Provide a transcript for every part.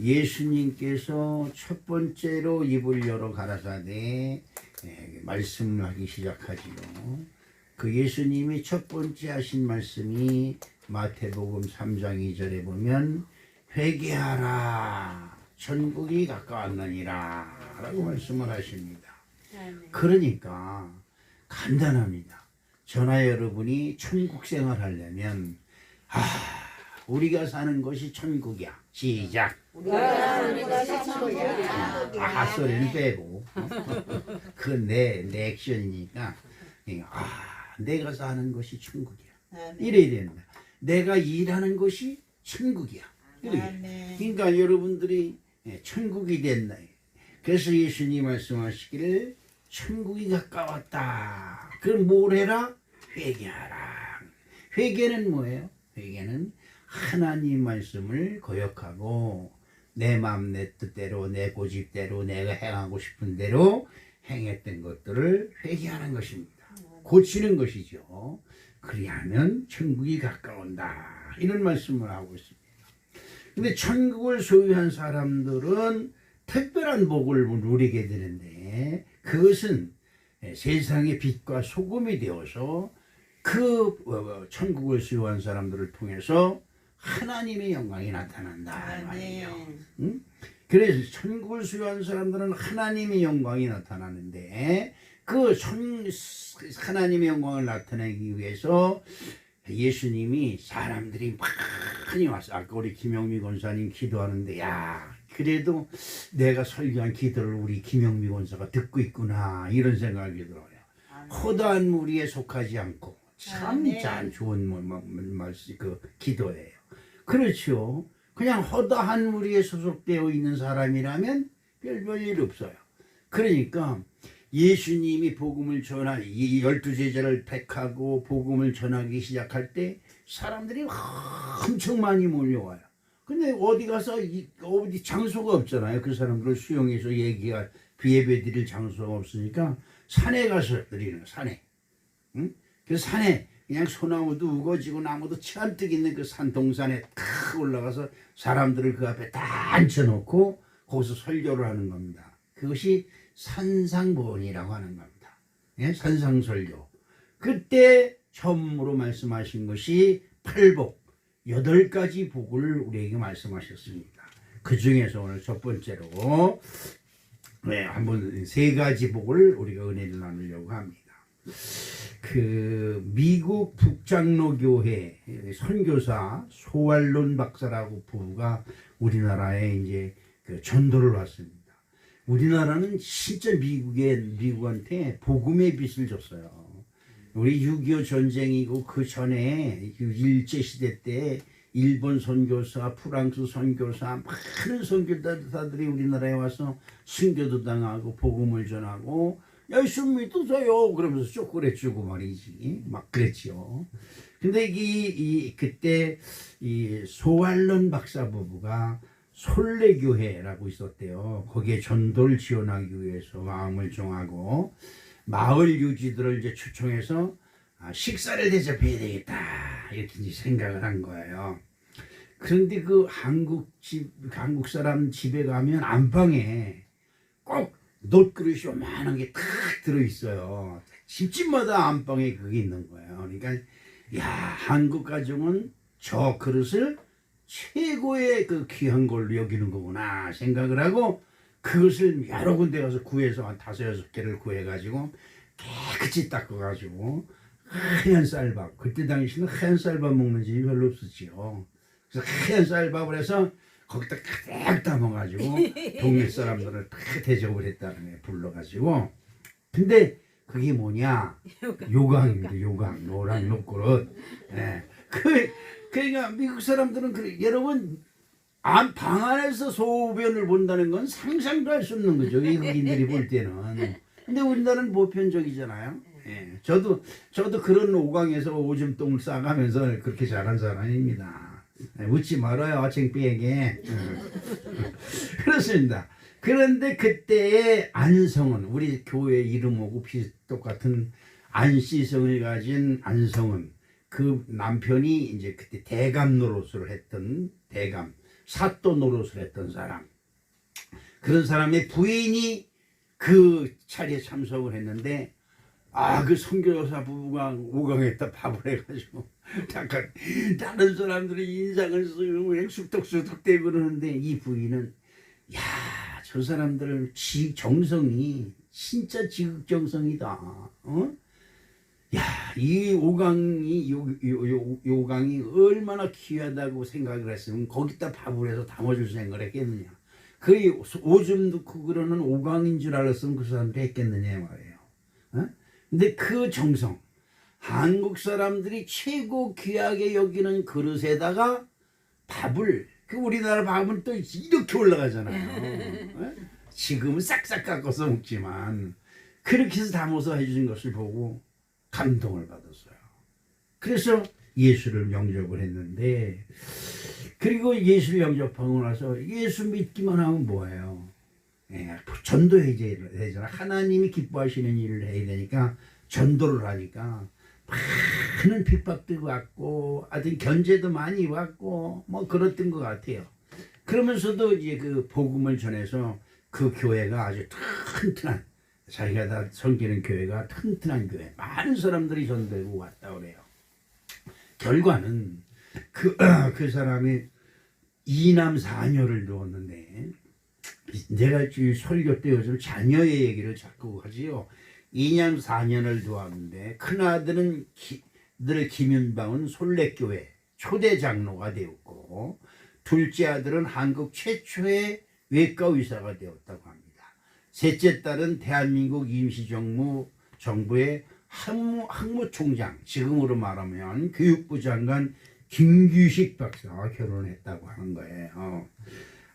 예수님께서 첫 번째로 입을 열어 가라사대 말씀하기 시작하지요. 그 예수님이 첫 번째 하신 말씀이 마태복음 3장 2절에 보면 회개하라 천국이 가까웠느니라 라고 말씀을 하십니다. 그러니까 간단합니다. 저나 여러분이 천국 생활 하려면 우리가 사는 것이 천국이야. 시작. 우리가 사는 것이 천국이야. 핫소리는 빼고 그 내 액션이니까 내가 사는 것이 천국이야. 이래야 된다. 내가 일하는 것이 천국이야. 그러니까 여러분들이 천국이 됐나. 그래서 예수님 말씀하시기를 천국이 가까웠다. 그럼 뭘 해라? 회개하라. 회개는 뭐예요? 회개는 하나님 말씀을 거역하고 내 마음 내 뜻대로 내 고집대로 내가 행하고 싶은 대로 행했던 것들을 회개하는 것입니다. 고치는 것이죠. 그리하면 천국이 가까운다. 이런 말씀을 하고 있습니다. 근데 천국을 소유한 사람들은 특별한 복을 누리게 되는데 그것은 세상의 빛과 소금이 되어서 그 천국을 소유한 사람들을 통해서 하나님의 영광이 나타난다 말이에요. 응? 그래서 천국을 소유한 사람들은 하나님의 영광이 나타나는데 그 하나님의 영광을 나타내기 위해서 예수님이 사람들이 많이 왔어. 아까 우리 김영미 권사님 기도하는데 그래도 내가 설교한 기도를 우리 김영미 권사가 듣고 있구나 이런 생각이 들어요. 허다한 무리에 속하지 않고 참 좋은 그 기도예요. 그렇죠. 그냥 허다한 무리에 소속되어 있는 사람이라면 별일 없어요. 그러니까 예수님이 복음을 이 12제자를 택하고 복음을 전하기 시작할 때 사람들이 엄청 많이 몰려와요. 근데 어디 가서 어디 장소가 없잖아요. 그 사람들을 수용해서 예배 드릴 장소가 없으니까 산에 가서 드리는 산에. 응? 그래서 산에 그냥 소나무도 우거지고 나무도 잔뜩 있는 그 산 동산에 탁 올라가서 사람들을 그 앞에 다 앉혀놓고 거기서 설교를 하는 겁니다. 그것이 산상보원이라고 하는 겁니다. 예? 산상설교. 그때 처음으로 말씀하신 것이 8복, 8가지 복을 우리에게 말씀하셨습니다. 그 중에서 오늘 첫 번째로 한번 3가지 복을 우리가 은혜를 나누려고 합니다. 그 미국 북장로교회 선교사 소활론 박사라고 부부가 우리나라에 이제 그 전도를 왔습니다. 우리나라는 진짜 미국한테 복음의 빚을 줬어요. 우리 6.25 전쟁이고 그 전에 일제시대 때 일본 선교사, 프랑스 선교사, 많은 선교사들이 우리나라에 와서 순교도 당하고 복음을 전하고 예수 믿으세요 그러면서 쪼꼬레 주고 말이지 막 그랬죠. 근데 그때 이 소활론 박사 부부가 솔레교회라고 있었대요. 거기에 전도를 지원하기 위해서 마음을 정하고 마을 유지들을 이제 초청해서 식사를 대접해야 되겠다 이렇게 이제 생각을 한 거예요. 그런데 그 한국 사람 집에 가면 안방에 꼭 놋그릇이 요만한 게 탁 들어있어요. 집집마다 안방에 그게 있는 거예요. 그러니까 한국 가정은 저 그릇을 최고의 그 귀한 걸로 여기는 거구나 생각을 하고 그것을 여러 군데 가서 구해서 한 5-6개를 구해가지고 깨끗이 닦아가지고 하얀 쌀밥, 그때 당시는 하얀 쌀밥 먹는 집이 별로 없었지요. 그래서 하얀 쌀밥을 해서 거기다 가득 담아가지고 동네 사람들을 다 대접을 했다는 거예요. 불러가지고. 근데 그게 뭐냐? 요강입니다. 요강. 노랑 녹그릇. 그러니까 미국 사람들은 그래. 여러분 방 안에서 소변을 본다는 건 상상도 할 수 없는 거죠. 외국인들이 볼 때는. 근데 우리나라는 보편적이잖아요. 저도 그런 오강에서 오줌똥을 싸가면서 그렇게 자란 사람입니다. 웃지 말아요, 창피하게. 그렇습니다. 그런데 그때의 안성은 우리 교회 이름하고 똑같은 안시성을 가진 안성은 그 남편이 이제 그때 대감 노릇을 했던 대감 사또 노릇을 했던 사람, 그런 사람의 부인이 그 자리에 참석을 했는데, 그 선교사 부부가 오강에다 밥을 해가지고 잠깐 다른 사람들이 인상을 쓰고 그냥 쑥덕쑥덕 대고 그러는데, 이 부인은 저 사람들 정성이 진짜 지극정성이다. 이 오강이 요강이 얼마나 귀하다고 생각을 했으면 거기다 밥을 해서 담아줄 생각을 했겠느냐. 그 오줌 넣고 그러는 오강인 줄 알았으면 그 사람도 했겠느냐 말이에요. 근데 그 정성, 한국 사람들이 최고 귀하게 여기는 그릇에다가 밥을, 그 우리나라 밥은 또 이렇게 올라가잖아요. 지금은 싹싹 깎아서 먹지만 그렇게 해서 담아서 해주신 것을 보고 감동을 받았어요. 그래서 예수를 영접을 했는데, 그리고 예수를 영접하고 나서 예수 믿기만 하면 뭐예요? 전도해야 되잖아. 하나님이 기뻐하시는 일을 해야 되니까 전도를 하니까 많은 핍박도 받고 하여튼 견제도 많이 받고 뭐 그랬던 것 같아요. 그러면서도 이제 그 복음을 전해서 그 교회가 아주 튼튼한, 자기가 다 섬기는 교회가 튼튼한 교회, 많은 사람들이 전되고 왔다 그래요. 결과는 그 사람이 2남 4녀를 두었는데, 내가 설교 때 요즘 자녀의 얘기를 자꾸 하지요. 2남 4년을 두었는데, 큰아들은 늘 김윤방은 솔레교회 초대 장로가 되었고, 둘째 아들은 한국 최초의 외과 의사가 되었다고 합니다. 셋째 딸은 대한민국 임시정부의 학무총장, 지금으로 말하면 교육부 장관 김규식 박사와 결혼했다고 하는 거예요.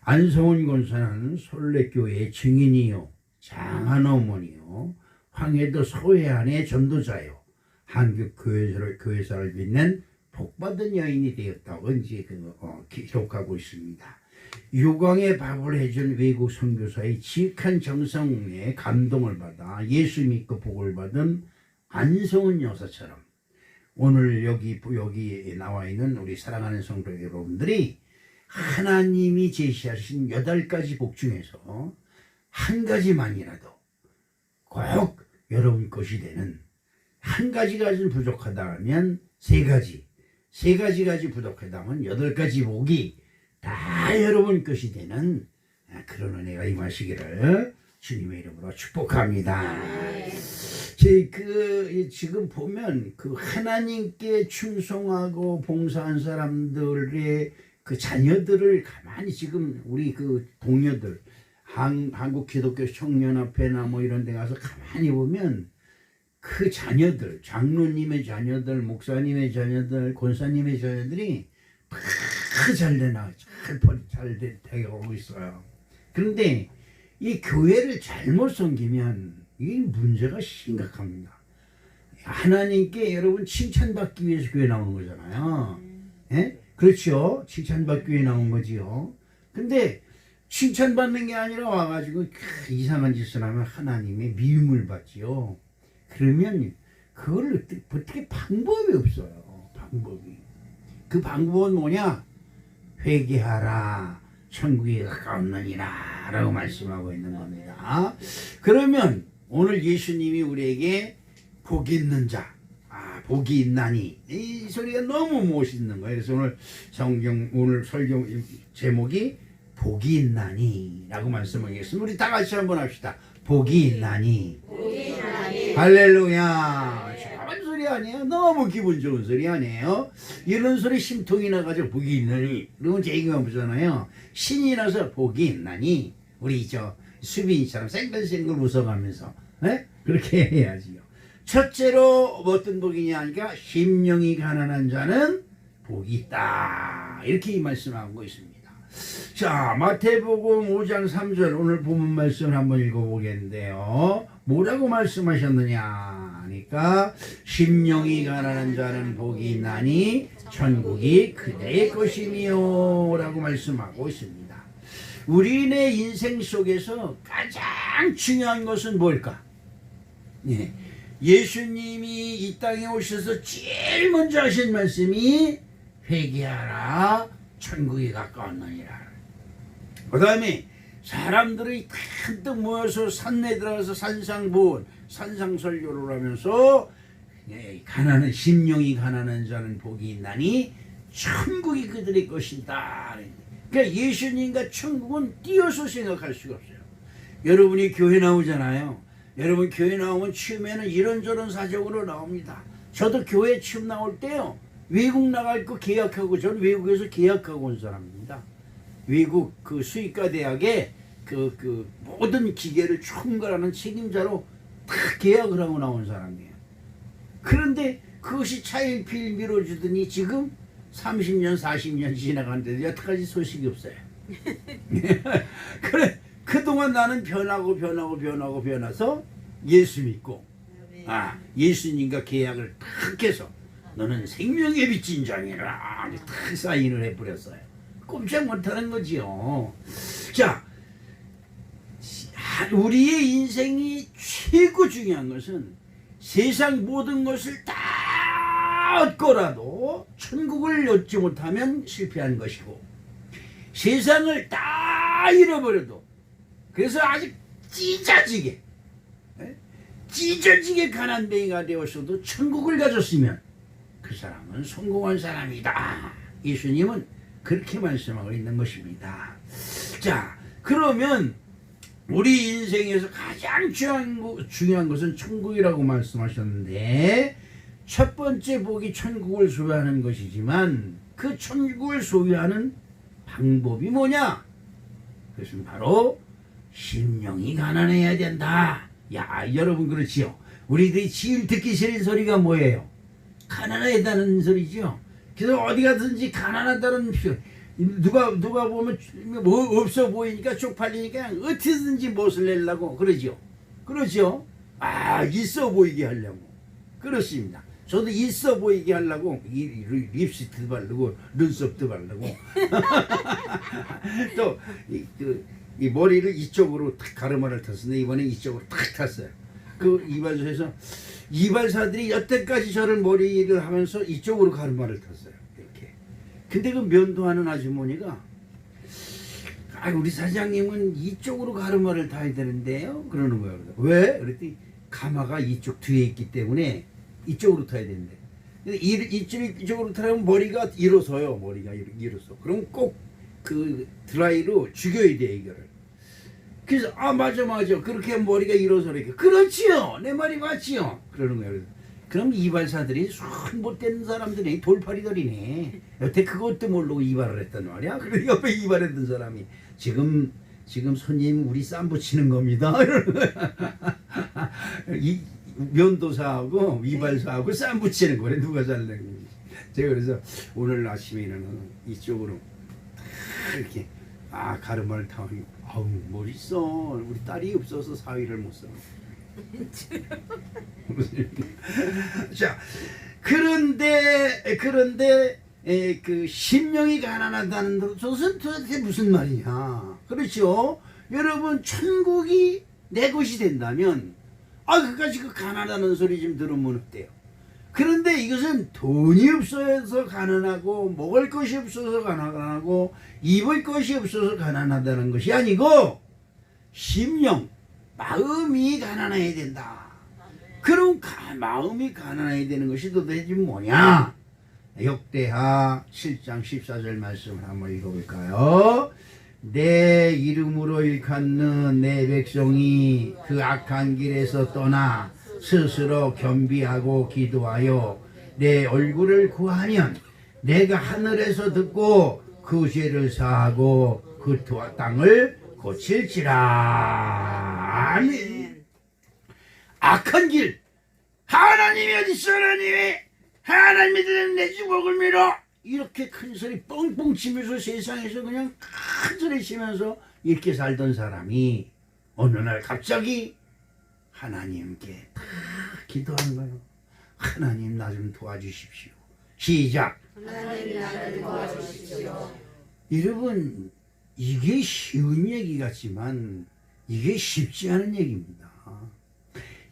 안성훈 권사는 솔레교회의 증인이요, 장한 어머니요, 황해도 소해안의 전도자요, 한국 교회사를 빛낸 복받은 여인이 되었다고 이제 기록하고 있습니다. 요강에 밥을 해준 외국 선교사의 지극한 정성에 감동을 받아 예수 믿고 복을 받은 안성은 여사처럼, 오늘 여기 나와 있는 우리 사랑하는 성도 여러분들이 하나님이 제시하신 8가지 복 중에서 한 가지만이라도 꼭 여러분 것이 되는, 한 가지가 좀 부족하다면 세 가지 부족하다면 8가지 복이 다 여러분 것이 되는 그런 은혜가 임하시기를 주님의 이름으로 축복합니다. 지금 보면 그 하나님께 충성하고 봉사한 사람들의 그 자녀들을 가만히 지금 우리 그 동료들, 한국 기독교 청년협회나 뭐 이런 데 가서 가만히 보면 그 자녀들, 장로님의 자녀들, 목사님의 자녀들, 권사님의 자녀들이 다 잘 되고 있어요. 그런데 이 교회를 잘못 섬기면 이 문제가 심각합니다. 하나님께 여러분 칭찬받기 위해서 교회 나오는 거잖아요. 그렇죠? 칭찬받기 위해 나온 거지요. 근데 칭찬받는 게 아니라 와가지고 이상한 짓을 하면 하나님의 미움을 받지요. 그러면 그걸 어떻게 방법이 없어요. 그 방법은 뭐냐? 회개하라, 천국에 가까웠느니라 라고 말씀하고 있는 겁니다. 그러면 오늘 예수님이 우리에게 복이 있는 자, 복이 있나니, 이 소리가 너무 멋있는 거예요. 그래서 오늘 설교 제목이 복이 있나니 라고 말씀하겠습니다. 우리 다 같이 한번 합시다. 복이 있나니. 할렐루야. 좋은 소리 아니에요? 너무 기분 좋은 소리 아니에요? 이런 소리 심통이 나가지고 복이 있나니, 그러면 제 얘기가 보잖아요. 신이 나서 복이 있나니, 우리 수빈이처럼 생글생글 웃어가면서 그렇게 해야지요. 첫째로 어떤 복이냐 하니까 심령이 가난한 자는 복이 있다, 이렇게 말씀하고 있습니다. 자, 마태복음 5장 3절 오늘 본문 말씀을 한번 읽어보겠는데요. 뭐라고 말씀하셨느냐 하니까 심령이 가난한 자는 복이 있나니 천국이 그대의 것이니요 라고 말씀하고 있습니다. 우리의 인생 속에서 가장 중요한 것은 뭘까? 예수님이 이 땅에 오셔서 제일 먼저 하신 말씀이 회개하라, 천국이 가까웠느니라. 그 다음에 사람들이 잔뜩 모여서 산에 들어가서 산상보원, 산상설교를 하면서 가난한 심령이 가난한 자는 복이 있나니 천국이 그들의 것이다. 그러니까 예수님과 천국은 띄어서 생각할 수가 없어요. 여러분이 교회 나오잖아요. 여러분 교회 나오면 처음에는 이런저런 사정으로 나옵니다. 저도 교회 처음 나올 때요, 외국 나갈 거 계약하고, 저는 외국에서 계약하고 온 사람입니다. 외국 그 수의과 대학에 그 모든 기계를 총괄하는 책임자로 다 계약을 하고 나온 사람이에요. 그런데 그것이 차일피일 미뤄주더니 지금 30년 40년 지나갔는데 여태까지 소식이 없어요. 그래, 그동안 나는 변하서 예수 믿고, 예수님과 계약을 탁 해서 너는 생명의 빛인 자니라 탁 사인을 해버렸어요. 꼼짝 못하는 거지요. 자, 우리의 인생이 최고 중요한 것은 세상 모든 것을 다 얻고라도 천국을 얻지 못하면 실패한 것이고, 세상을 다 잃어버려도, 그래서 아주 찢어지게 가난뱅이가 되었어도 천국을 가졌으면 그 사람은 성공한 사람이다. 예수님은 그렇게 말씀하고 있는 것입니다. 자, 그러면 우리 인생에서 가장 중요한 것은 천국이라고 말씀하셨는데, 첫 번째 복이 천국을 소유하는 것이지만 그 천국을 소유하는 방법이 뭐냐? 그것은 바로 심령이 가난해야 된다. 야, 여러분 그렇지요? 우리들이 제일 듣기 싫은 소리가 뭐예요? 가난하다는 소리죠. 그래서 어디 가든지 가난하다는 누가 보면 뭐 없어 보이니까 쪽팔리니까 어떻게든지 못을 내려고 그러죠. 그러죠. 있어 보이게 하려고. 그렇습니다. 저도 있어 보이게 하려고 립스틱도 바르고 눈썹도 바르고 또 이 머리를 이쪽으로 탁 가르마를 탔었는데 이번에 이쪽으로 탁 탔어요. 그 이발소에서 이발사들이 여태까지 저를 머리를 하면서 이쪽으로 가르마를 탔어요. 이렇게. 근데 그 면도하는 아주머니가 우리 사장님은 이쪽으로 가르마를 타야 되는데요, 그러는 거예요. 왜? 그랬더니 가마가 이쪽 뒤에 있기 때문에 이쪽으로 타야 되는데, 근데 이쪽으로 타려면 머리가 일어서요. 머리가 일어서. 그럼 꼭 그 드라이로 죽여야 돼, 이거를. 그래서 맞아 그렇게 하면 머리가 일어서 이렇게. 그렇지요, 내 말이 맞지요, 그러는 거예요. 그럼 이발사들이 손 못되는 사람들이 돌팔이들이네. 여태 그것도 모르고 이발을 했단 말이야. 그래서 옆에 이발했던 사람이 지금 손님 우리 쌈 붙이는 겁니다. 이러는 거야. 이 면도사하고 이발사하고 쌈 붙이는 거래. 누가 잘낸 건지. 제가 그래서 오늘 아침에는 이쪽으로 이렇게 가르마를 타고 멋있어. 우리 딸이 없어서 사위를 못 써. 자, 그런데 그 심령이 가난하다는 것은 도대체 무슨 말이냐? 그렇죠? 여러분, 천국이 내 것이 된다면 그까지 그 가난하다는 소리 좀 들으면 어때요? 그런데 이것은 돈이 없어서 가난하고 먹을 것이 없어서 가난하고 입을 것이 없어서 가난하다는 것이 아니고 심령, 마음이 가난해야 된다. 그럼 마음이 가난해야 되는 것이 도대체 뭐냐? 역대하 7장 14절 말씀을 한번 읽어볼까요? 내 이름으로 일컫는 내 백성이 그 악한 길에서 떠나 스스로 겸비하고 기도하여 내 얼굴을 구하면 내가 하늘에서 듣고 그 죄를 사하고 그 땅을 고칠지라. 아멘. 악한 길, 하나님이 어디 있어? 하나님이 내 주먹을 밀어, 이렇게 큰 소리 뻥뻥 치면서 세상에서 그냥 큰 소리 치면서 이렇게 살던 사람이 어느 날 갑자기 하나님께 다 기도한 거예요. 하나님 나 좀 도와주십시오. 시작. 하나님 나를 도와주십시오. 여러분, 이게 쉬운 얘기 같지만 이게 쉽지 않은 얘기입니다.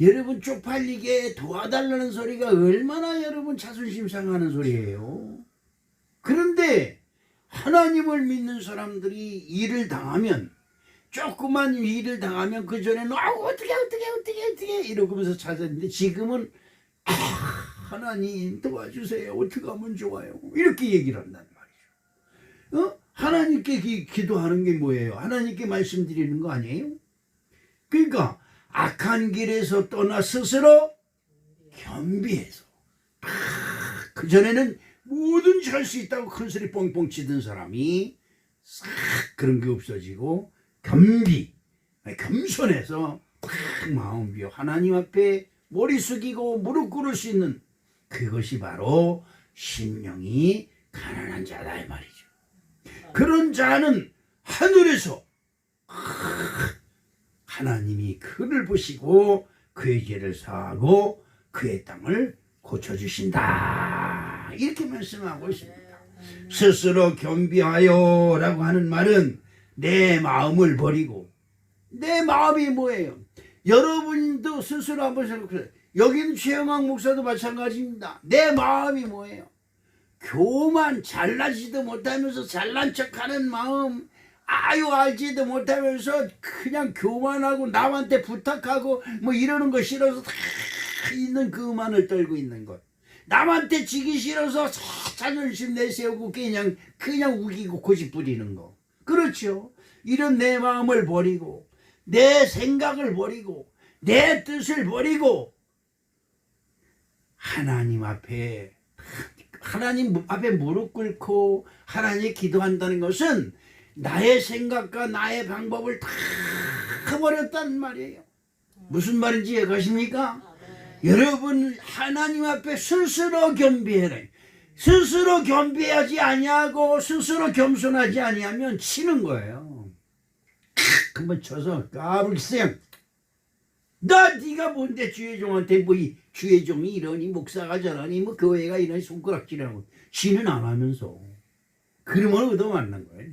여러분, 쪽팔리게 도와달라는 소리가 얼마나 여러분 자존심 상하는 소리예요. 그런데 하나님을 믿는 사람들이 일을 당하면, 조그만 일을 당하면 그 전에는 어떻게 이러면서 찾았는데, 지금은 하나님 도와주세요, 어떻게 하면 좋아요, 이렇게 얘기를 한단 말이죠. 하나님께 기도하는 게 뭐예요? 하나님께 말씀드리는 거 아니에요? 그러니까 악한 길에서 떠나 스스로 겸비해서, 그전에는 뭐든지 할 수 있다고 큰소리 뻥뻥 치던 사람이 싹 그런 게 없어지고 겸손해서 마음 비워 하나님 앞에 머리 숙이고 무릎 꿇을 수 있는, 그것이 바로 심령이 가난한 자다 이 말이죠. 그런 자는 하늘에서 하나님이 그를 보시고 그의 죄를 사하고 그의 땅을 고쳐주신다, 이렇게 말씀하고 있습니다. 스스로 겸비하여 라고 하는 말은 내 마음을 버리고, 내 마음이 뭐예요? 여러분도 스스로 한번 생각해요. 여기는 최영학 목사도 마찬가지입니다. 내 마음이 뭐예요? 교만, 잘나지도 못하면서 잘난 척하는 마음, 알지도 못하면서 그냥 교만하고 남한테 부탁하고 뭐 이러는 거 싫어서 다 있는 그만을 떨고 있는 것, 남한테 지기 싫어서 자존심 내세우고 그냥 우기고 고집 부리는 거, 그렇죠? 이런 내 마음을 버리고 내 생각을 버리고 내 뜻을 버리고 하나님 앞에 무릎 꿇고 하나님께 기도한다는 것은 나의 생각과 나의 방법을 다 버렸다는 말이에요. 무슨 말인지 이해가십니까? 여러분, 하나님 앞에 스스로 겸비해라. 스스로 겸비하지 아니하고 스스로 겸손하지 아니하면 치는 거예요. 한번 쳐서 까불기세요. 네가 뭔데 주의 종한테 뭐 주의 종이 이러니 목사가 저러니 뭐 교회가 이러니 손가락질하고, 지는 안 하면서 그러면 얻어맞는 거예요.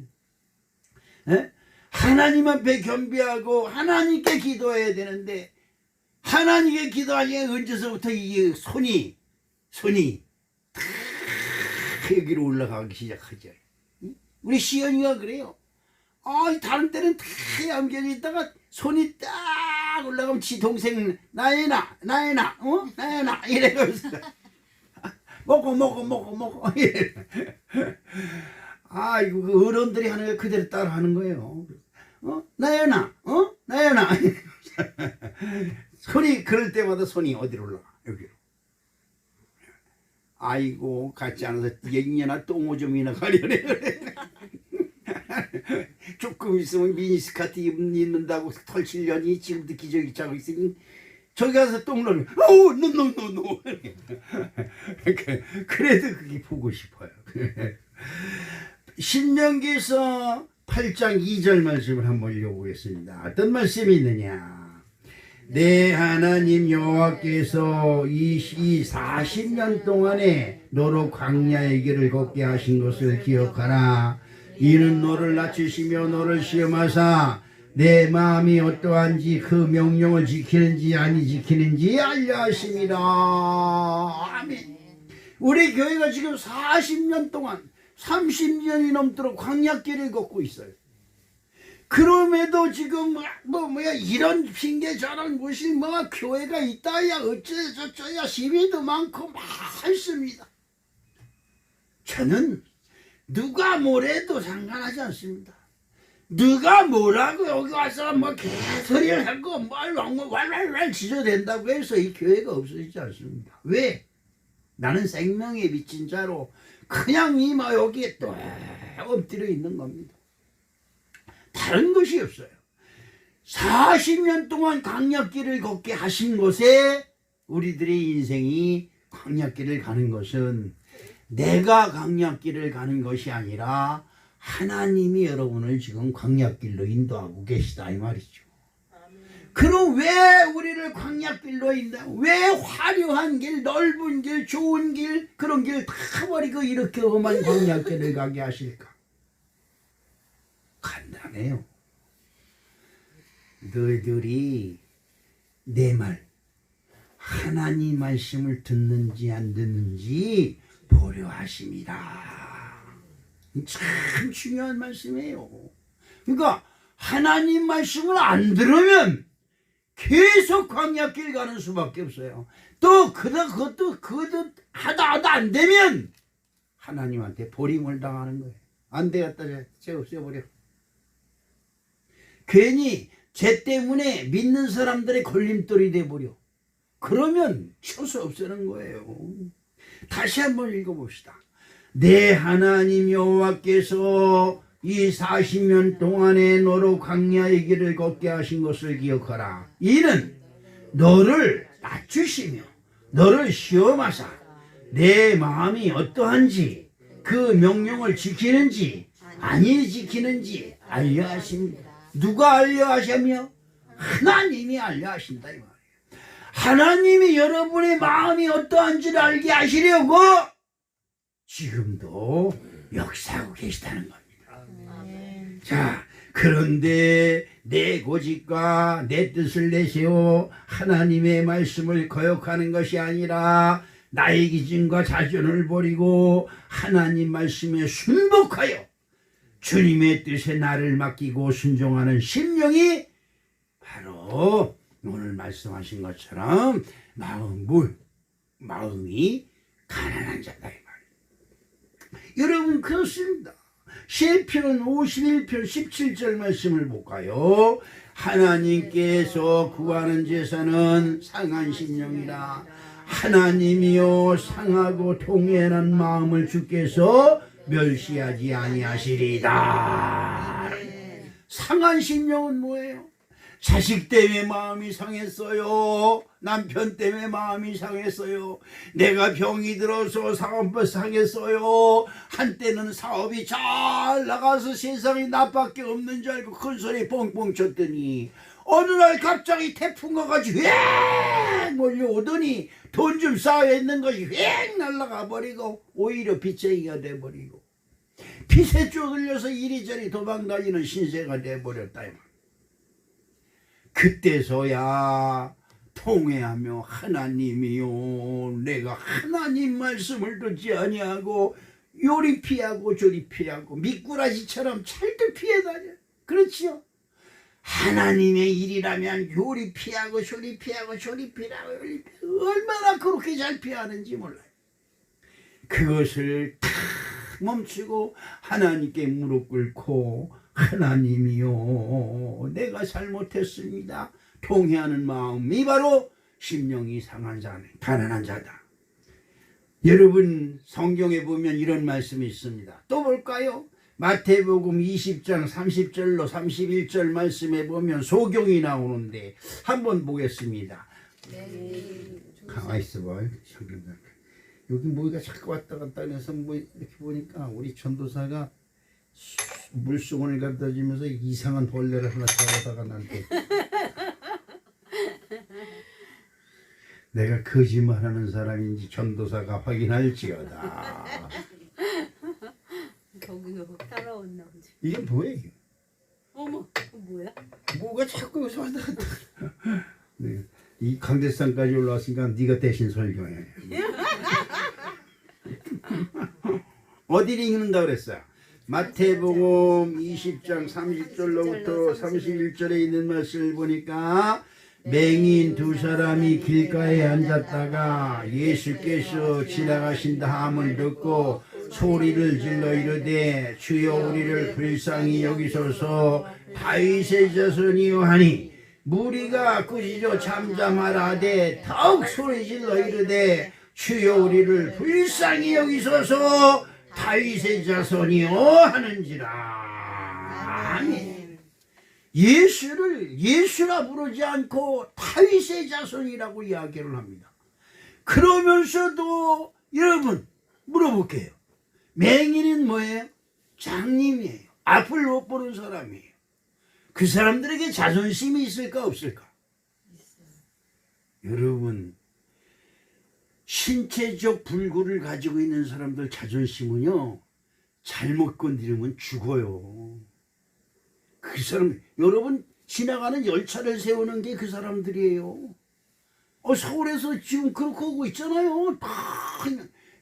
에? 하나님 앞에 겸비하고 하나님께 기도해야 되는데, 하나님께 기도하기 언제서부터 이 손이 여기로 올라가기 시작하죠. 우리 시연이가 그래요. 다른 때는 다 얌전히 있다가 손이 딱 올라가면 지 동생 나연아 이래가면서 먹고 이래. 이거 그 어른들이 하는 거 그대로 따라 하는 거예요. 나연아 손이 그럴 때마다 손이 어디로 올라가? 여기로. 아이고, 같지 않아서 얘기나 똥오줌이나 가려네. 조금 있으면 미니스커트 입는다고 털칠려니 지금도 기저귀 차고 있으니 저기 가서 똥 넣으면 노. 그래도 그게 보고 싶어요. 신명기서 8장 2절 말씀을 한번 읽어보겠습니다. 어떤 말씀이 있느냐? 내 하나님 여호와께서 이 40년 동안에 너로 광야의 길을 걷게 하신 것을 기억하라. 이는 너를 낮추시며 너를 시험하사 내 마음이 어떠한지 그 명령을 지키는지 아니 지키는지 알려 하심이라. 아멘. 우리 교회가 지금 40년 동안 30년이 넘도록 광야길을 걷고 있어요. 그럼에도 지금 이런 핑계 저런 것이 교회가 있다야 어쩌야 시비도 많고 많습니다. 저는 누가 뭐래도 상관하지 않습니다. 누가 뭐라고 여기 와서 개소리를 하고 왈왈왈 지저댄다고 해서 이 교회가 없어지지 않습니다. 왜? 나는 생명에 미친 자로 그냥 여기에 또 엎드려 있는 겁니다. 다른 것이 없어요. 40년 동안 광야길을 걷게 하신 것에 우리들의 인생이 광야길을 가는 것은 내가 광야길을 가는 것이 아니라 하나님이 여러분을 지금 광야길로 인도하고 계시다 이 말이죠. 그럼 왜 우리를 광야길로 왜 화려한 길, 넓은 길, 좋은 길, 그런 길 다 버리고 이렇게 험한 광야길을 가게 하실까? 간단해요. 너희들이 내 말, 하나님 말씀을 듣는지 안 듣는지 보려 하심이다. 참 중요한 말씀이에요. 그러니까 하나님 말씀을 안 들으면 계속 광야길 가는 수밖에 없어요. 또 그것도 하다 안 되면 하나님한테 버림을 당하는 거예요. 안 되겠다, 쟤 없애버려. 괜히 쟤 때문에 믿는 사람들의 걸림돌이 돼버려. 그러면 쳐서 없애는 거예요. 다시 한번 읽어봅시다. 내 하나님 여호와께서 이 40년 동안에 너로 광야의 길을 걷게 하신 것을 기억하라. 이는 너를 낮추시며 너를 시험하사 내 마음이 어떠한지 그 명령을 지키는지 아니 지키는지 알려 하십니다. 누가 알려 하시며? 하나님이 알려 하신다 이 말이에요. 하나님이 여러분의 마음이 어떠한지를 알게 하시려고 지금도 역사하고 계시다는 겁니다. 자, 그런데 내 고집과 내 뜻을 내세워 하나님의 말씀을 거역하는 것이 아니라 나의 기준과 자존을 버리고 하나님 말씀에 순복하여 주님의 뜻에 나를 맡기고 순종하는 심령이 바로 오늘 말씀하신 것처럼 마음이 가난한 자다 이 말이에요. 여러분 그렇습니다. 시편 51편 17절 말씀을 볼까요? 하나님께서 구하는 제사는 상한 심령이라. 하나님이여 상하고 통회한 마음을 주께서 멸시하지 아니하시리다. 상한 심령은 뭐예요? 자식 때문에 마음이 상했어요. 남편 때문에 마음이 상했어요. 내가 병이 들어서 사업 상했어요. 한때는 사업이 잘 나가서 세상에 나밖에 없는 줄 알고 큰소리 뻥뻥 쳤더니 어느 날 갑자기 태풍과 같이 휙 몰려오더니 돈 좀 쌓여있는 것이 휙 날아가 버리고 오히려 빚쟁이가 돼버리고 빚에 쫓겨서 이리저리 도망다니는 신세가 돼버렸다. 그때서야 통회하며 하나님이요 내가 하나님 말씀을 듣지 아니하고 요리 피하고 저리 피하고 미꾸라지처럼 찰떡 피해 다녀. 그렇지요? 하나님의 일이라면 요리 피하고 저리 피하고 저리 피하고 얼마나 그렇게 잘 피하는지 몰라요. 그것을 탁 멈추고 하나님께 무릎 꿇고 하나님이요 내가 잘못했습니다. 통회하는 마음이 바로 심령이 상한 자네 가난한 자다. 여러분 성경에 보면 이런 말씀이 있습니다. 또 볼까요? 마태복음 20장 30절로 31절 말씀에 보면 소경이 나오는데 한번 보겠습니다. 가만히 있어봐. 여기 뭐가 자꾸 왔다 갔다 해서 뭐 이렇게 보니까 우리 전도사가 물수건을 갖다 주면서 이상한 벌레를 하나 잡아다가 나한테 내가 거짓말하는 사람인지 전도사가 확인할지어다. 거기서 따라왔나 보지. 이게 뭐예요? 어머, 뭐야? 뭐가 자꾸 여기서 왔다 갔다. 네. 이 강대산까지 올라왔으니까 네가 대신 설교해. 어디를 읽는다 그랬어요? 마태복음 20장 30절로부터 31절에 있는 말씀을 보니까 맹인 두 사람이 길가에 앉았다가 예수께서 지나가신다 함을 듣고 소리를 질러 이르되 주여 우리를 불쌍히 여기소서 다윗의 자손이요 하니 무리가 꾸짖어 잠잠하라되 더욱 소리 질러 이르되 주여 우리를 불쌍히 여기소서 다윗의 자손이요 하는지라. 아멘. 예수를 예수라 부르지 않고 다윗의 자손이라고 이야기를 합니다. 그러면서도 여러분 물어볼게요. 맹인은 뭐예요? 장님이에요. 앞을 못 보는 사람이에요. 그 사람들에게 자존심이 있을까 없을까? 여러분 신체적 불구를 가지고 있는 사람들 자존심은요 잘못 건드리면 죽어요. 그 사람 여러분 지나가는 열차를 세우는 게 그 사람들이에요. 서울에서 지금 그렇게 오고 있잖아요. 다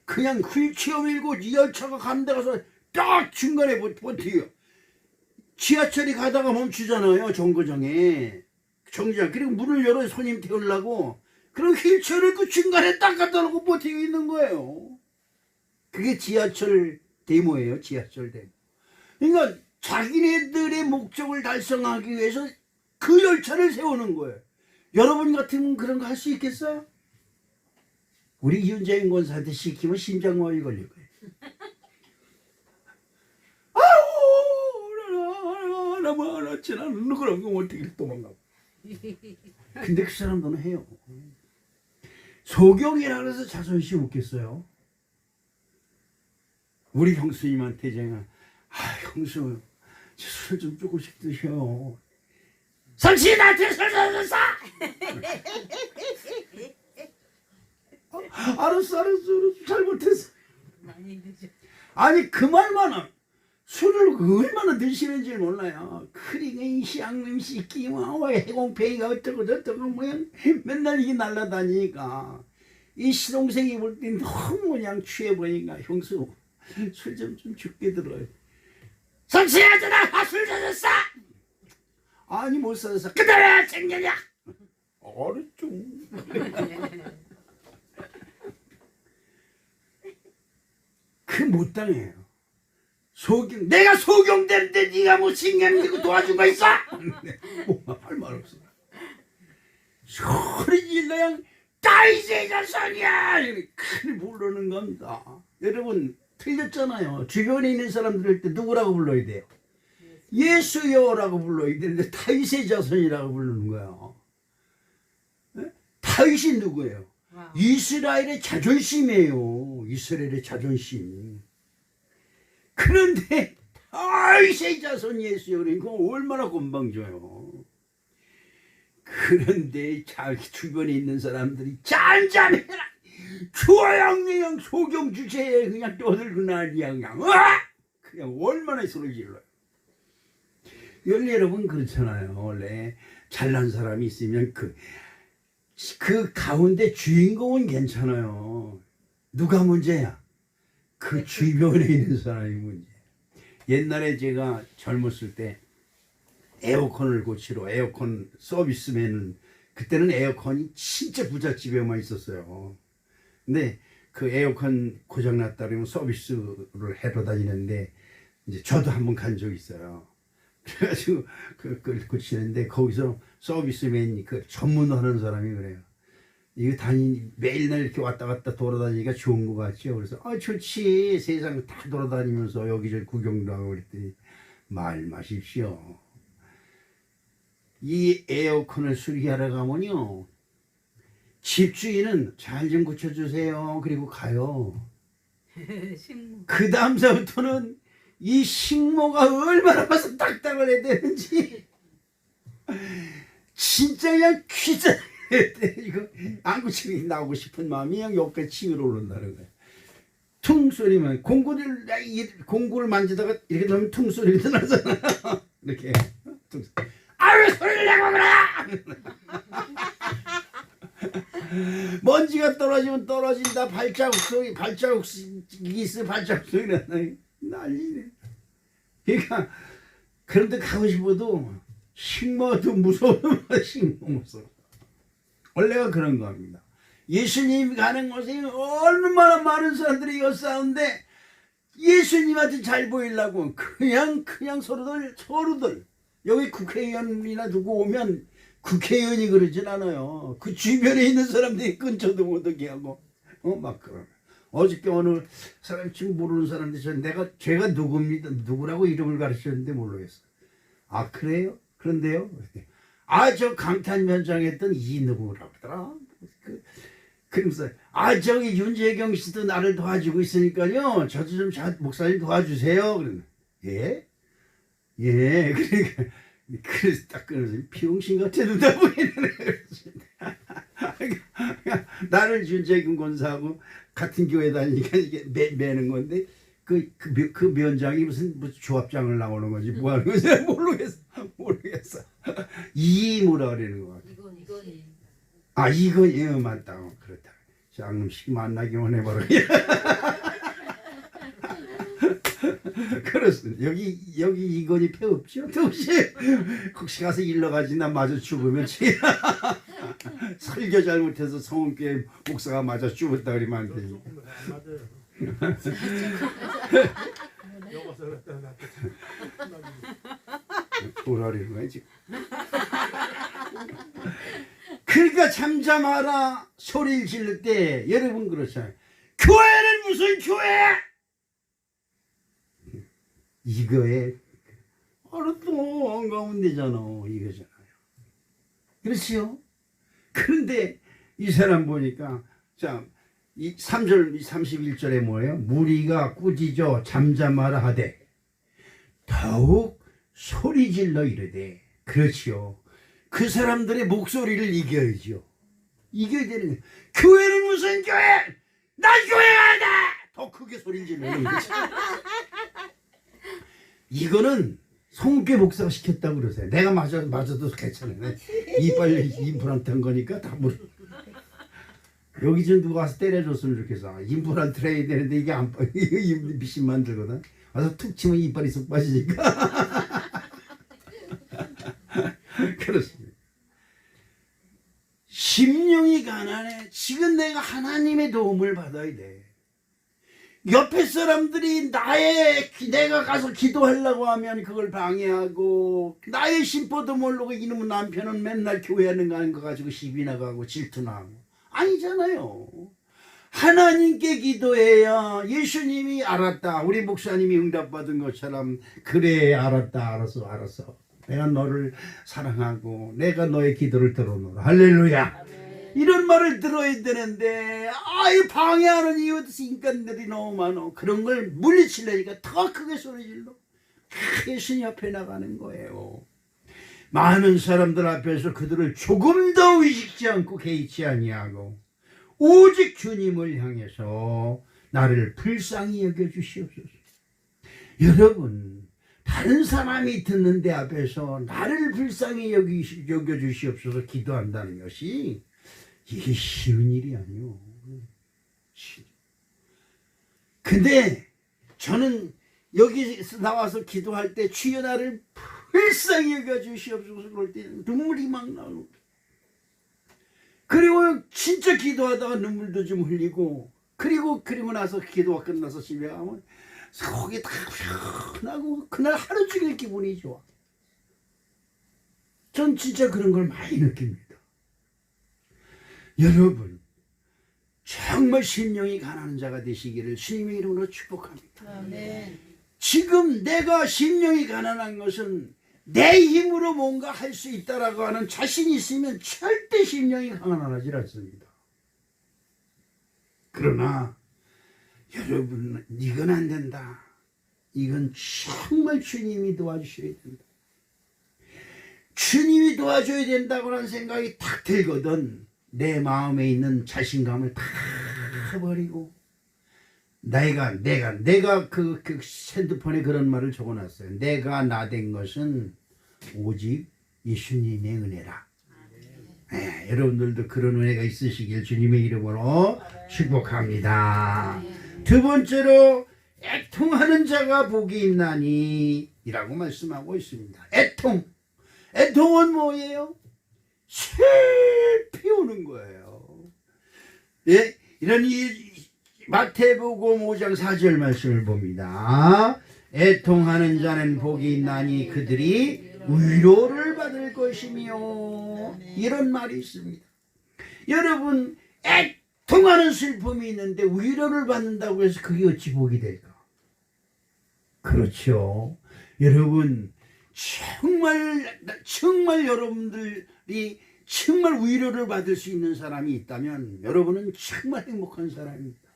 그냥 휠체어 밀고 이 열차가 가는 데 가서 딱 중간에 버티요. 지하철이 가다가 멈추잖아요. 정거장에. 정류장. 그리고 문을 열어 손님 태우려고. 그럼 휠체어를 그 중간에 딱 갖다 놓고 버티고 있는 거예요. 그게 지하철 데모예요. 지하철 데모. 그러니까 자기네들의 목적을 달성하기 위해서 그 열차를 세우는 거예요. 여러분 같으면 그런 거 할 수 있겠어요? 우리 윤재인 권사한테 시키면 심장마비 걸릴 거예요. 아우, 나뭐 알았지. 나는 그런 거 어떻게 도망가. 근데 그 사람들은 해요. 소경이라 그래서 자존심 없겠어요? 우리 형수님한테 제가 형수 술 좀 조금씩 드셔. 당신 나한테 술 줬어? 알았어 잘못했어. 아니 그 말만은 술을 얼마나 드시는지 몰라요. 크리겐시 양림시 끼마와 해공팽이가 어쩌고 저쩌고 뭐야 맨날 이게 날라다니니까 이 시동생이 볼 때 너무 그냥 취해 보니까 형수 술 좀 죽게 들어요. 성실하잖아. 술 줬어? 아니 못 사서 그대로 챙겨냐? 어렵죠. 그 못 당해요. 소경 내가 소경되는데 네가 뭐 신경 도와준 거 있어? 뭐 할 말 없어. 소리 질러야 다이세 자손이야 이렇게 큰 부르는 겁니다. 여러분 틀렸잖아요. 주변에 있는 사람들일 때 누구라고 불러야 돼요? 예수여라고 불러야 되는데 다윗의 자손이라고 부르는 거야. 다윗이 누구예요? 와우. 이스라엘의 자존심이에요. 이스라엘의 자존심. 그런데 다윗의 자손 예수여 그러니까 얼마나 건방져요. 그런데 자기 주변에 있는 사람들이 짠짠해라. 조양양 소경 주제에 그냥 떠들고 난리야 그냥 얼마나 소리 질러요. 여러분 그렇잖아요. 원래 잘난 사람이 있으면 그 가운데 주인공은 괜찮아요. 누가 문제야? 그 주변에 있는 사람이 문제야. 옛날에 제가 젊었을 때 에어컨을 고치러 에어컨 서비스맨은 그때는 에어컨이 진짜 부잣집에만 있었어요. 근데 그 에어컨 고장났다 그러면 서비스를 해러 다니는데 이제 저도 한번 간 적이 있어요. 그래가지고 그걸 고치는데 거기서 서비스맨이 그 전문하는 사람이 그래요. 이거 매일날 이렇게 왔다 갔다 돌아다니니까 좋은 거 같죠? 그래서 좋지. 세상 다 돌아다니면서 여기저기 구경도 하고 그랬더니 말 마십시오. 이 에어컨을 수리하러 가면요. 집주인은 잘 좀 고쳐주세요. 그리고 가요. 그 다음서부터는 이 식모가 얼마나 봐서 딱딱을 해야 되는지 진짜 그냥 귀찮아. 이거 안 고치고 나오고 싶은 마음이 그냥 옆에 치밀어 오른다는 거예요. 퉁 소리만 공구를 만지다가 이렇게 넣으면 퉁 소리가 나잖아요. 이렇게 퉁 소리. 왜 소리를 내고 그래? 먼지가 떨어지면 떨어진다. 발자국 소리 난리네. 그러니까 그런데 가고 싶어도 식모도 무서워. 식모 무서워. 원래가 그런 겁니다. 예수님이 가는 곳에 얼마나 많은 사람들이 엿싸는데 예수님한테 잘 보이려고 그냥 서로들 여기 국회의원이나 두고 오면 국회의원이 그러진 않아요. 그 주변에 있는 사람들이 근처도 못 오게 하고 막 그러네. 어저께 어느 사람 지금 모르는 사람인데 제가 누구라고 이름을 가르쳤는데 모르겠어. 아 그래요? 그런데요? 저 강탄 현장에 했던 이 누구라고 하더라. 그러면서 저기 윤재경 씨도 나를 도와주고 있으니까요. 저도 좀 목사님 도와주세요. 그러면 예? 그러니까 그래서 딱 끊어서 비용신 같아 눈다 보이네. 나를 윤재경 권사하고 같은 교회 다니니까 이게 매는 건데 그 면장이 무슨 조합장을 나오는 건지 뭐 하는 건지 모르겠어. 이 뭐라 그러는 거 같아. 이건 맞다. 그렇다. 장님씩 만나기만 해봐라. 그렇습니다. 여기 이건희 폐 없죠? 혹시 가서 일러 가지 나 마저 죽으면 설교 잘못해서 성원교회 목사가 맞아 죽었다 그러면 안 되지. 뭐라는 거야 지금? 그러니까 잠잠하라 소리를 지를 때 여러분 그렇잖아요. 교회는 무슨 교회? 이거에 알았어 안 가면 되잖아 이거잖아요. 그렇지요? 그런데 이 사람 보니까 자, 이 3절 31절에 뭐예요? 무리가 꾸짖어 잠잠하라 하되 더욱 소리질러 이르되. 그렇지요. 그 사람들의 목소리를 이겨야죠. 이겨야 되는 거예요. 교회는 무슨 교회? 난 교회가 아니다! 더 크게 소리를 지르는 거죠. 이거는 성교회 목사가 시켰다고 그러세요. 내가 맞아도 괜찮아요. 이빨 임플란트 한 거니까 다 물어. 여기 좀 누가 와서 때려줬으면 좋겠어. 임플란트 해야 되는데 이게 안 빠져. 미신만 들거든. 와서 툭 치면 이빨이 쏙 빠지니까. 그렇습니다. 심령이 가난해. 지금 내가 하나님의 도움을 받아야 돼. 옆에 사람들이 내가 가서 기도하려고 하면 그걸 방해하고, 나의 심보도 모르고 이놈의 남편은 맨날 교회 하는 거 가지고 시비 나가고 질투나고. 아니잖아요. 하나님께 기도해야 예수님이 알았다. 우리 목사님이 응답받은 것처럼 그래 알았다. 알았어. 내가 너를 사랑하고 내가 너의 기도를 들어놓으라. 할렐루야. 이런 말을 들어야 되는데 방해하는 이유 인간들이 너무 많어. 그런 걸 물리치려니까 더 크게 소리 질러. 예수님 앞에 나가는 거예요. 많은 사람들 앞에서 그들을 조금 더 의식지 않고 개의치 아니하고 오직 주님을 향해서 나를 불쌍히 여겨주시옵소서. 여러분, 다른 사람이 듣는데 앞에서 나를 불쌍히 여겨주시옵소서 기도한다는 것이 이게 쉬운 일이 아니오. 근데 저는 여기 나와서 기도할 때 주여 나를 불쌍히 여겨주시옵소서 그럴 때 눈물이 막 나오고, 그리고 진짜 기도하다가 눈물도 좀 흘리고, 그리고 나서 기도가 끝나서 집에 가면 속이 다 편하고 그날 하루 종일 기분이 좋아. 전 진짜 그런 걸 많이 느낍니다. 여러분, 정말 심령이 가난한 자가 되시기를 주님의 이름으로 축복합니다. 아멘. 지금 내가 심령이 가난한 것은 내 힘으로 뭔가 할 수 있다라고 하는 자신이 있으면 절대 심령이 가난하지 않습니다. 그러나 여러분, 이건 안 된다. 이건 정말 주님이 도와주셔야 된다. 주님이 도와줘야 된다고 하는 생각이 탁 들거든. 내 마음에 있는 자신감을 다 버리고, 내가 그 핸드폰에 그런 말을 적어놨어요. 내가 나 된 것은 오직 예수님의 은혜라. 네, 여러분들도 그런 은혜가 있으시길 주님의 이름으로 축복합니다. 두 번째로 애통하는 자가 복이 있나니 이라고 말씀하고 있습니다. 애통은 뭐예요? 슬피 우는 거예요. 예, 이런 마태복음 5장 4절 말씀을 봅니다. 애통하는 자는 복이 있나니 그들이 위로를 받을 것이며, 이런 말이 있습니다. 여러분, 애통하는 슬픔이 있는데 위로를 받는다고 해서 그게 어찌 복이 될까? 그렇죠. 여러분, 정말 여러분들이 정말 위로를 받을 수 있는 사람이 있다면 여러분은 정말 행복한 사람입니다.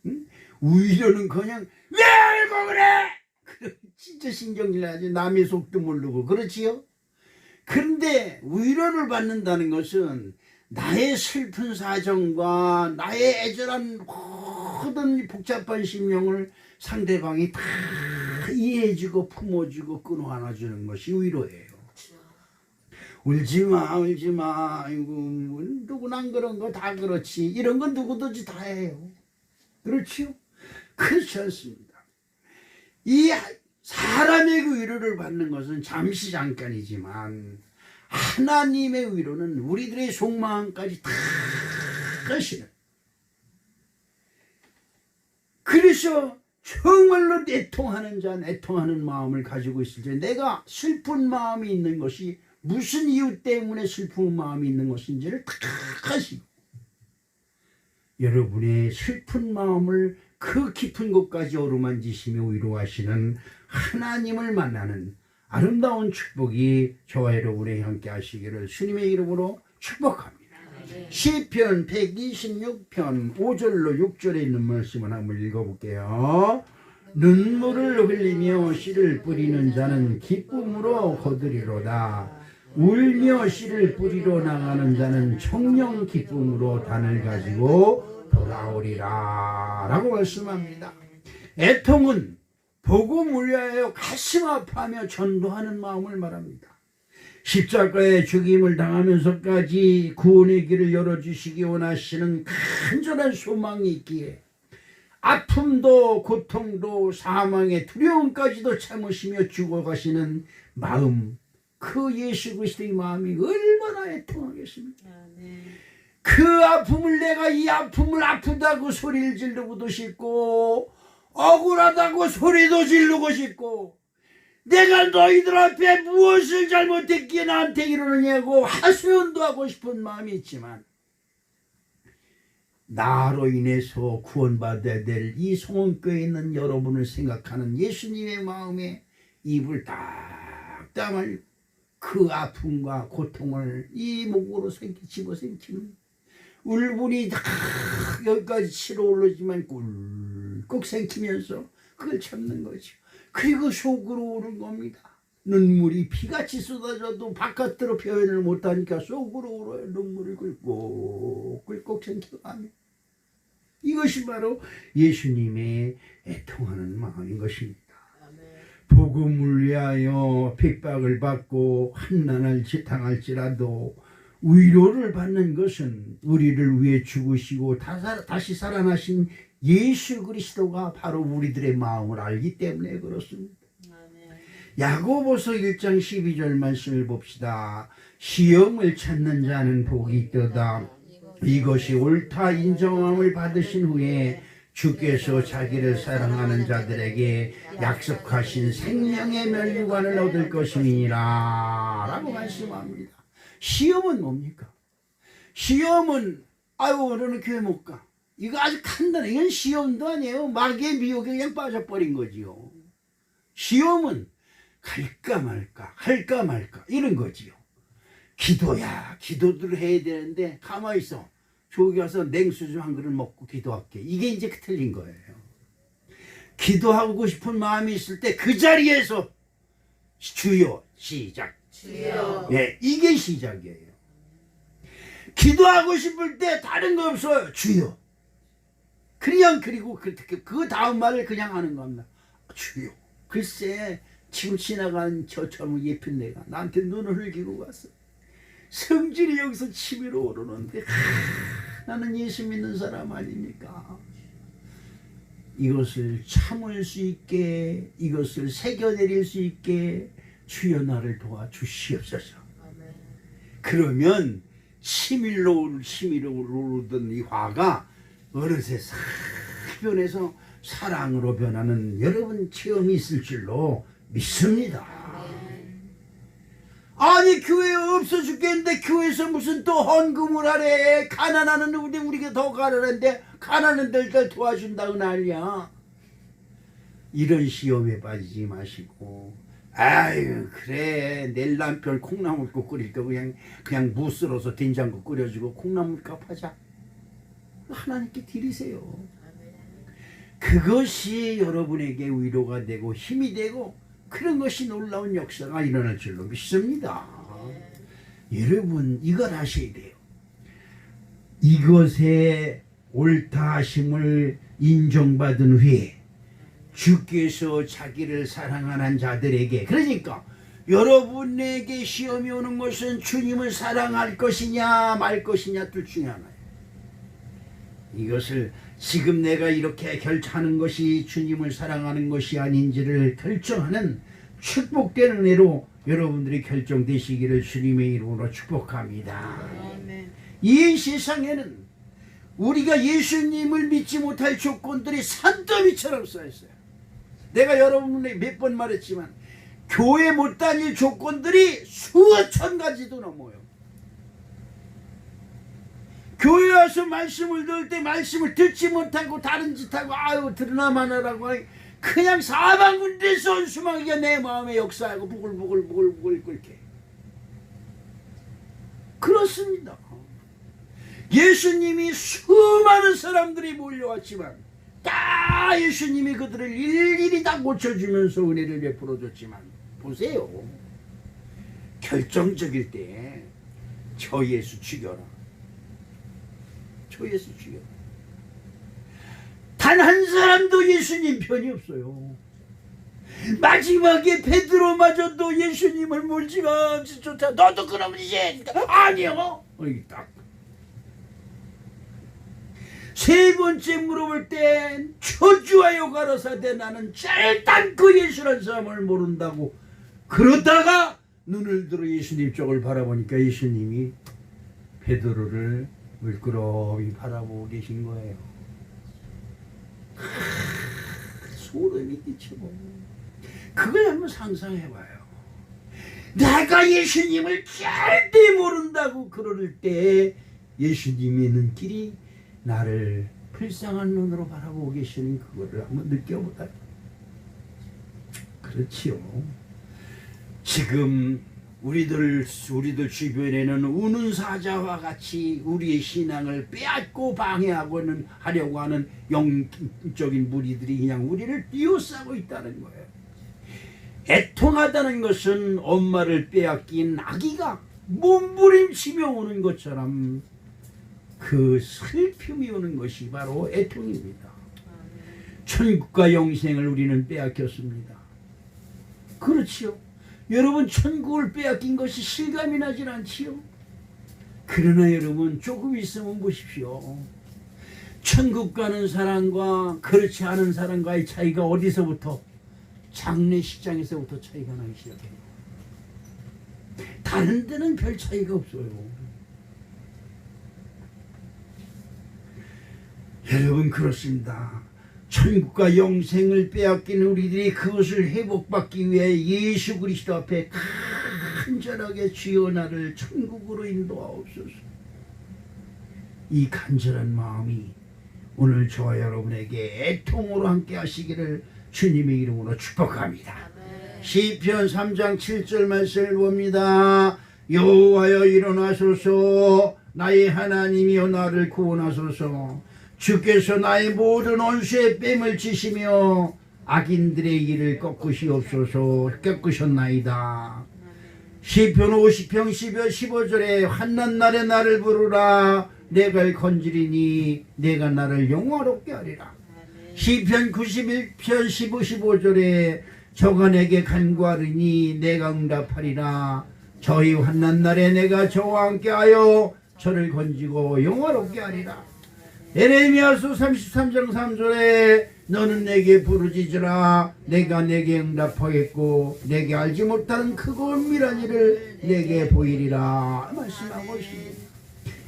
응? 위로는 그냥 왜 울고 그래? 진짜 신경질 나지. 남의 속도 모르고. 그렇지요? 그런데 위로를 받는다는 것은 나의 슬픈 사정과 나의 애절한 모든 복잡한 심령을 상대방이 다 이해해주고 품어주고 끊어 안아주는 것이 위로예요. 울지마. 아이고, 누구나 그런 거 다 그렇지. 이런 건 누구든지 다 해요. 그렇지요? 그렇지 않습니다. 이 사람의 그 위로를 받는 것은 잠시 잠깐이지만 하나님의 위로는 우리들의 속마음까지 다 가시는. 그래서 정말로 애통하는 자, 애통하는 마음을 가지고 있을 때 내가 슬픈 마음이 있는 것이 무슨 이유 때문에 슬픈 마음이 있는 것인지를 다 가시고 여러분의 슬픈 마음을 그 깊은 곳까지 어루만지시며 위로하시는 하나님을 만나는 아름다운 축복이 저와 여러분의 함께 하시기를 주님의 이름으로 축복합니다. 시편 126편 5절로 6절에 있는 말씀을 한번 읽어볼게요. 눈물을 흘리며 씨를 뿌리는 자는 기쁨으로 거두리로다. 울며 씨를 뿌리러 나가는 자는 청령 기쁨으로 단을 가지고 돌아오리라 라고 말씀합니다. 애통은 복음을 위하여 가슴 아파하며 전도하는 마음을 말합니다. 십자가의 죽임을 당하면서까지 구원의 길을 열어주시기 원하시는 간절한 소망이 있기에 아픔도 고통도 사망의 두려움까지도 참으시며 죽어가시는 마음, 그 예수 그리스도의 마음이 얼마나 애통하겠습니까? 그 아픔을 내가 이 아픔을 아프다고 소리를 지르고도 싶고 억울하다고 소리도 지르고 싶고 내가 너희들 앞에 무엇을 잘못했기에 나한테 이러느냐고 하소연도 하고 싶은 마음이 있지만 나로 인해서 구원받아야 될 이 송원교회에 있는 여러분을 생각하는 예수님의 마음에 입을 딱 다물고 그 아픔과 고통을 이 목으로 집어삼키는 울분이 다 여기까지 치러 오르지만 꿀꺽 삼키면서 그걸 참는 거죠. 그리고 속으로 오는 겁니다. 눈물이 피같이 쏟아져도 바깥으로 표현을 못하니까 속으로 오르요. 눈물을 꿀꺽 삼켜가며 이것이 바로 예수님의 애통하는 마음인 것입니다. 복음을 위하여 핍박을 받고 환난을 당할지라도 위로를 받는 것은 우리를 위해 죽으시고 다시 살아나신 예수 그리스도가 바로 우리들의 마음을 알기 때문에 그렇습니다. 야고보서 1장 12절 말씀을 봅시다. 시험을 찾는 자는 복이 있도다. 이것이 옳다 인정함을 받으신 후에 주께서 자기를 사랑하는 자들에게 약속하신 생명의 면류관을 얻을 것이니라 라고 말씀합니다. 시험은 뭡니까? 시험은 너는 교회 못 가. 이거 아주 간단해. 이건 시험도 아니에요. 마귀의 미혹에 그냥 빠져버린 거지요. 시험은 갈까 말까 할까 말까 이런 거지요. 기도야 기도를 해야 되는데 가만히 있어. 저기 가서 냉수주 한 그릇 먹고 기도할게. 이게 이제 틀린 거예요. 기도하고 싶은 마음이 있을 때 그 자리에서 주여 시작. 주여. 네, 이게 시작이에요. 기도하고 싶을 때 다른 거 없어요. 주여. 그냥 그리고 그 다음 말을 그냥 하는 겁니다. 주여. 글쎄 지금 지나간 저 젊은 예쁜 내가 나한테 눈을 흘기고 갔어. 성질이 여기서 치밀어 오르는데 나는 예수 믿는 사람 아닙니까? 이것을 참을 수 있게 이것을 새겨내릴 수 있게 주여 나를 도와주시옵소서. 그러면 치밀어 오르던 이 화가 어느새 싹 변해서 사랑으로 변하는 여러분 체험이 있을 줄로 믿습니다. 아니 교회 없어 죽겠는데 교회에서 무슨 또 헌금을 하래. 가난하는 우리가 더 가난한데 가난한 데를 도와준다고 난리야. 이런 시험에 빠지지 마시고 아유 그래 내일 남편 콩나물국 끓일 거 그냥 무 썰어서 된장국 끓여주고 콩나물값 하자. 하나님께 드리세요. 그것이 여러분에게 위로가 되고 힘이 되고 그런 것이 놀라운 역사가 일어날 줄로 믿습니다. 여러분 이걸 하셔야 돼요. 이것에 옳다 하심을 인정받은 후에 주께서 자기를 사랑하는 자들에게 그러니까 여러분에게 시험이 오는 것은 주님을 사랑할 것이냐 말 것이냐 둘 중에 하나예요. 이것을 지금 내가 이렇게 결정하는 것이 주님을 사랑하는 것이 아닌지를 결정하는 축복된 은혜로 여러분들이 결정되시기를 주님의 이름으로 축복합니다. 아멘. 이 세상에는 우리가 예수님을 믿지 못할 조건들이 산더미처럼 쌓였어요. 내가 여러분에게 몇 번 말했지만 교회 못 다닐 조건들이 수천 가지도 넘어요. 교회 와서 말씀을 들을 때 말씀을 듣지 못하고 다른 짓하고 아유 들으나 마나라고 그냥 사방군데서 온수막이가 내 마음에 역사하고 부글부글 끓게. 그렇습니다. 예수님이 수많은 사람들이 몰려왔지만 다 예수님이 그들을 일일이 다 고쳐주면서 은혜를 베풀어줬지만 보세요. 결정적일 때 저 예수 죽여라. 저 예수 죽여라. 단 한 사람도 예수님 편이 없어요. 마지막에 베드로마저도 예수님을 물지가 없이 쫓아 너도 그러면 이제 아니요. 딱. 세 번째 물어볼 땐 초주하여 가라사대 나는 절단 그 예수란 사람을 모른다고 그러다가 눈을 들어 예수님 쪽을 바라보니까 예수님이 베드로를 물끄러미 바라보고 계신 거예요. 소름이 끼치고 그걸 한번 상상해봐요. 내가 예수님을 절대 모른다고 그럴 때 예수님의 눈길이 나를 불쌍한 눈으로 바라보고 계시는 그거를 한번 느껴보다. 그렇지요. 지금 우리들 주변에는 우는 사자와 같이 우리의 신앙을 빼앗고 방해하고는 하려고 하는 영적인 무리들이 그냥 우리를 띄워싸고 있다는 거예요. 애통하다는 것은 엄마를 빼앗긴 아기가 몸부림치며 오는 것처럼 그 슬픔이 오는 것이 바로 애통입니다. 천국과 영생을 우리는 빼앗겼습니다. 그렇지요. 여러분 천국을 빼앗긴 것이 실감이 나질 않지요. 그러나 여러분 조금 있으면 보십시오. 천국 가는 사람과 그렇지 않은 사람과의 차이가 어디서부터? 장례식장에서부터 차이가 나기 시작해요. 다른 데는 별 차이가 없어요. 여러분 그렇습니다. 천국과 영생을 빼앗긴 우리들이 그것을 회복받기 위해 예수 그리스도 앞에 간절하게 주여 나를 천국으로 인도하옵소서. 이 간절한 마음이 오늘 저와 여러분에게 애통으로 함께 하시기를 주님의 이름으로 축복합니다. 시편 3장 7절 말씀을 봅니다. 여호와여 일어나소서 나의 하나님이여 나를 구원하소서. 주께서 나의 모든 원수의 뺨을 치시며 악인들의 일을 꺾으셨나이다. 시편 50편 15절에 환난 날에 나를 부르라 내가 건지리니 내가 나를 영화롭게 하리라. 시편 91편 15절에 저가 내게 간구하리니 내가 응답하리라. 저희 환난 날에 내가 저와 함께하여 저를 건지고 영화롭게 하리라. 에레미야서 33장 3절에 너는 내게 부르짖으라 내가 내게 응답하겠고 내게 알지 못하는 크고 은밀한 일을 내게 보이리라 말씀하고 있습니다.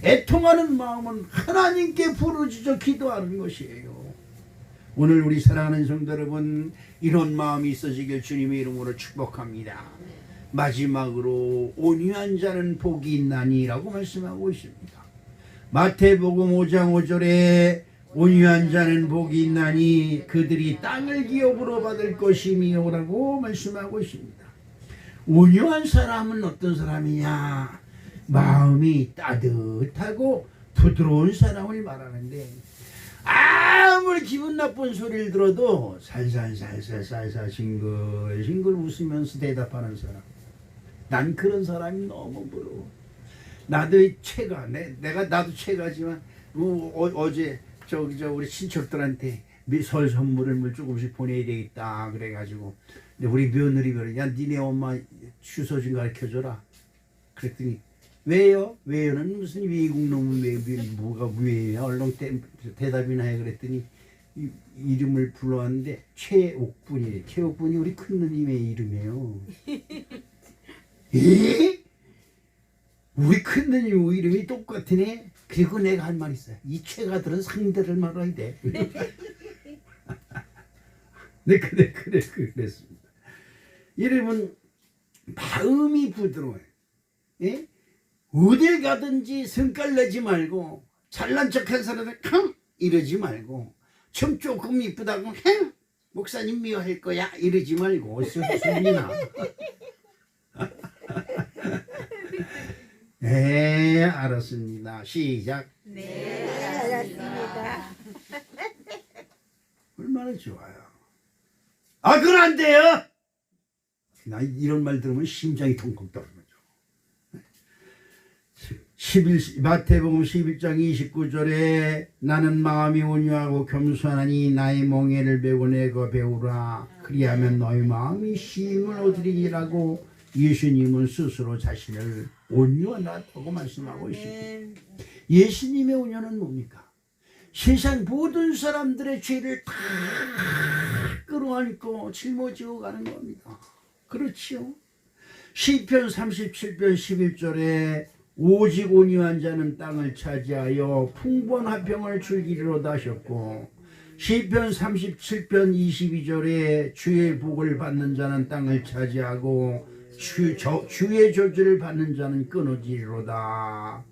애통하는 마음은 하나님께 부르짖어 기도하는 것이에요. 오늘 우리 사랑하는 성도 여러분 이런 마음이 있어지길 주님의 이름으로 축복합니다. 마지막으로 온유한 자는 복이 있나니라고 말씀하고 있습니다. 마태복음 5장 5절에 온유한 자는 복이 있나니 그들이 땅을 기업으로 받을 것이미요라고 말씀하고 있습니다. 온유한 사람은 어떤 사람이냐? 마음이 따뜻하고 부드러운 사람을 말하는데 아무리 기분 나쁜 소리를 들어도 살살 싱글싱글 웃으면서 대답하는 사람. 난 그런 사람이 너무 부러워. 나도 나도 최가지만 어제 우리 친척들한테 설 선물을 조금씩 보내야 되겠다 그래가지고 근데 우리 며느리가 야 니네 엄마 주소 좀 가르쳐줘라. 그랬더니 왜요? 왜요는 무슨 외국 놈은 뭐가 왜요? 얼른 대답이나 해 그랬더니 이름을 불러왔는데 최옥분이래. 최옥분이 우리 큰 누님의 이름이에요. 에? 우리 큰 누님 이름이 똑같으네. 그리고 내가 할 말 있어요. 이 최가들은 상대를 말아야 돼. 네, 그랬습니다. 이름은 마음이 부드러워요. 예? 어딜 가든지 성깔 내지 말고 잘난 척한 사람을 캉 이러지 말고 좀 조금 이쁘다고 행 목사님 미워할 거야 이러지 말고 소리나. 네, 알았습니다. 시작. 네, 알았습니다. 얼마나 좋아요. 아, 그건 안 돼요. 나 이런 말 들으면 심장이 통통 떨어져. 마태복음 11장 29절에 나는 마음이 온유하고 겸손하니 나의 멍에를 메고 내가 배우라. 그리하면 너희 마음이 쉼을 얻으리라고 예수님은 스스로 자신을 온유하다고 말씀하고 있습니다. 예수님의 온유는 뭡니까? 세상 모든 사람들의 죄를 다 끌어안고 짊어지고 가는 겁니다. 그렇지요? 시편 37편 11절에 오직 온유한 자는 땅을 차지하여 풍부한 화평을 즐기리로다 하셨고, 시편 37편 22절에 주의 복을 받는 자는 땅을 차지하고 주의 저주를 받는 자는 끊어지리로다.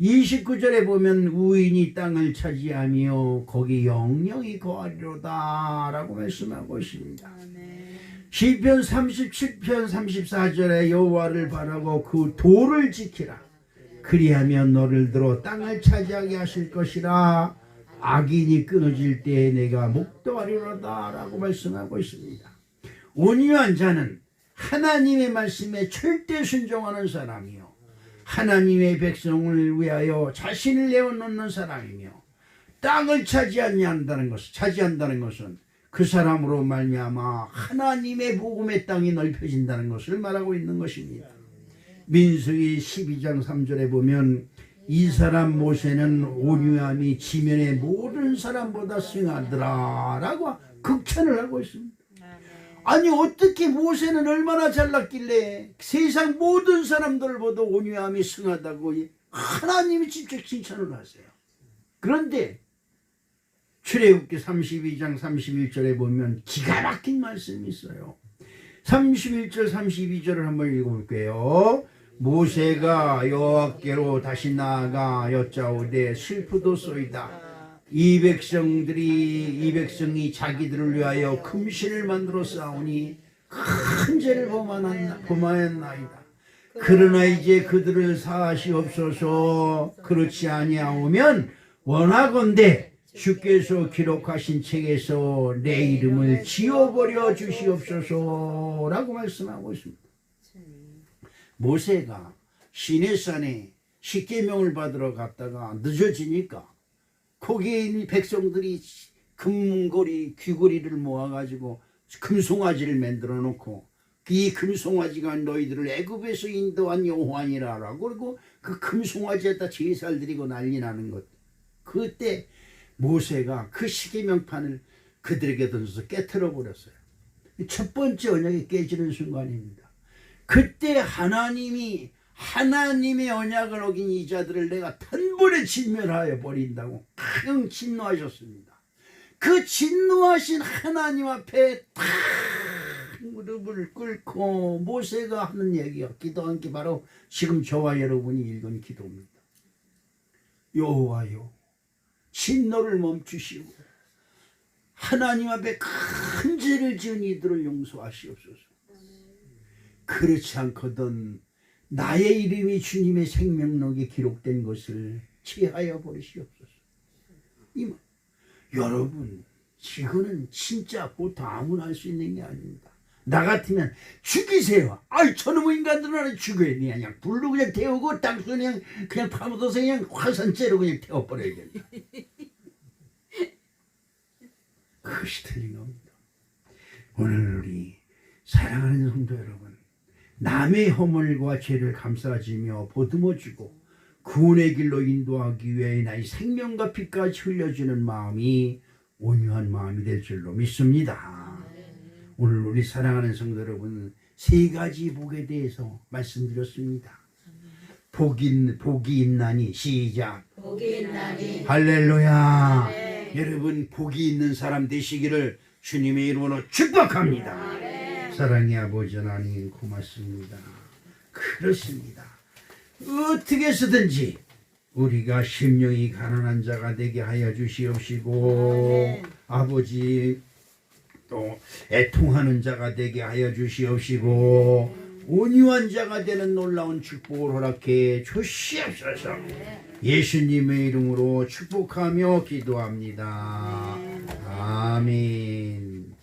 29절에 보면 우인이 땅을 차지하며 거기 영영이 거하리로다 라고 말씀하고 있습니다. 시편 37편 34절에 여호와를 바라고 그 도를 지키라. 그리하면 너를 들어 땅을 차지하게 하실 것이라. 악인이 끊어질 때에 내가 목도하리로다 라고 말씀하고 있습니다. 온유한 자는 하나님의 말씀에 절대 순종하는 사람이요, 하나님의 백성을 위하여 자신을 내어놓는 사람이며, 땅을 차지한다는 것은 그 사람으로 말미암아 하나님의 복음의 땅이 넓혀진다는 것을 말하고 있는 것입니다. 민수기 12장 3절에 보면 이 사람 모세는 온유함이 지면의 모든 사람보다 승하더라 라고 극찬을 하고 있습니다. 아니 어떻게 모세는 얼마나 잘났길래 세상 모든 사람들보다 온유함이 승하다고 하나님이 직접 칭찬을 하세요. 그런데 출애굽기 32장 31절에 보면 기가 막힌 말씀이 있어요. 31절 32절을 한번 읽어볼게요. 모세가 여호와께로 다시 나아가 여짜오되 슬프도소이다. 이 백성이 자기들을 위하여 금신을 만들어 싸우니 큰 죄를 범하였나이다. 그러나 이제 그들을 사하시옵소서. 그렇지 아니하오면 원하건대 주께서 기록하신 책에서 내 이름을 지워버려 주시옵소서라고 말씀하고 있습니다. 모세가 시내산에 십계명을 받으러 갔다가 늦어지니까 거기에 있는 백성들이 금고리, 귀고리를 모아가지고 금송아지를 만들어 놓고 이 금송아지가 너희들을 애굽에서 인도한 여호와니라라고 그리고 그 금송아지에다 제사를 드리고 난리 나는 것. 그때 모세가 그 십계명판을 그들에게 던져서 깨트려 버렸어요. 첫 번째 언약이 깨지는 순간입니다. 그때 하나님의 언약을 어긴 이 자들을 내가 단번에 진멸하여 버린다고 큰 진노하셨습니다. 그 진노하신 하나님 앞에 탁 무릎을 꿇고 모세가 하는 얘기가 기도한 게 바로 지금 저와 여러분이 읽은 기도입니다. 여호와여, 진노를 멈추시고 하나님 앞에 큰 죄를 지은 이들을 용서하시옵소서. 그렇지 않거든 나의 이름이 주님의 생명록에 기록된 것을 취하여 버리시옵소서. 여러분, 이거는 진짜 보통 아무나 할 수 있는 게 아닙니다. 나 같으면 죽이세요. 아이 저놈의 인간들은 하나 죽여야 돼. 그냥 불로 그냥 태우고 땅속에 그냥 파묻어서 그냥 화산재로 그냥 태워버려야 된다. 그것이 틀린 겁니다. 오늘 우리 사랑하는 성도 여러분, 남의 허물과 죄를 감싸지며 보듬어주고 구원의 길로 인도하기 위해 나의 생명과 피까지 흘려주는 마음이 온유한 마음이 될 줄로 믿습니다. 오늘 우리 사랑하는 성도 여러분, 세 가지 복에 대해서 말씀드렸습니다. 복이 있나니 시작. 복이 있나니 할렐루야. 여러분 복이 있는 사람 되시기를 주님의 이름으로 축복합니다. 사랑의 아버지 하나님 고맙습니다. 그렇습니다. 어떻게 해서든지 우리가 심령이 가난한 자가 되게 하여 주시옵시고 아버지 또 애통하는 자가 되게 하여 주시옵시고 온유한 자가 되는 놀라운 축복을 허락해 주시옵소서. 예수님의 이름으로 축복하며 기도합니다. 아멘.